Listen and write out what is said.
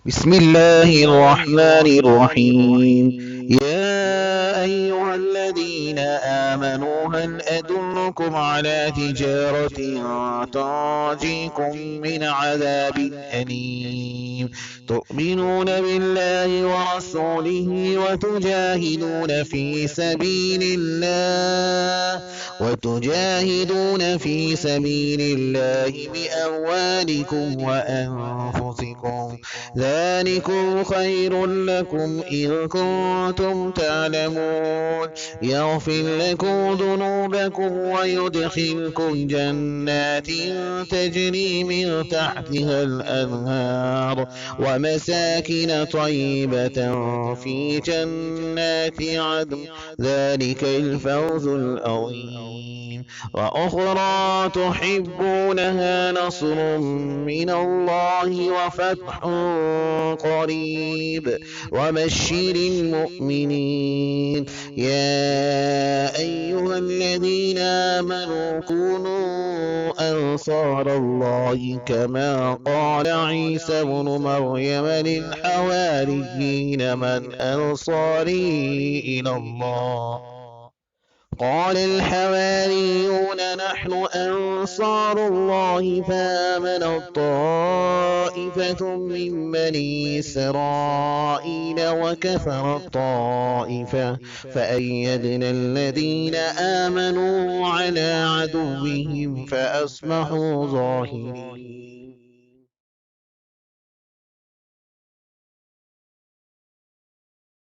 بسم الله الرحمن الرحيم. يا أيها الذين آمنوا هل أدلكم على تجارة تنجيكم من عذاب أليم تؤمنون بالله ورسوله وتجاهدون في سبيل الله بأموالكم وأنفسكم، ذلكم خير لكم إن كنتم تعلمون. يغفر لكم ذنوبكم ويدخلكم جنات تجري من تحتها الأنهار ومساكن طيبة في جنات عدن، ذلك الفوز العظيم. وأخرى تحبونها نصر من الله وفتح قريب وبشر المؤمنين. يا أيها الذين آمنوا كونوا أنصار الله كما قال عيسى بن مريم للحواريين من أنصاري إلى الله؟ قال الحواريون نحن أنصار الله، فآمنت طائفة من بني إسرائيل وكفرت طائفة، فأيدنا الذين آمنوا على عدوهم فأصبحوا ظاهرين.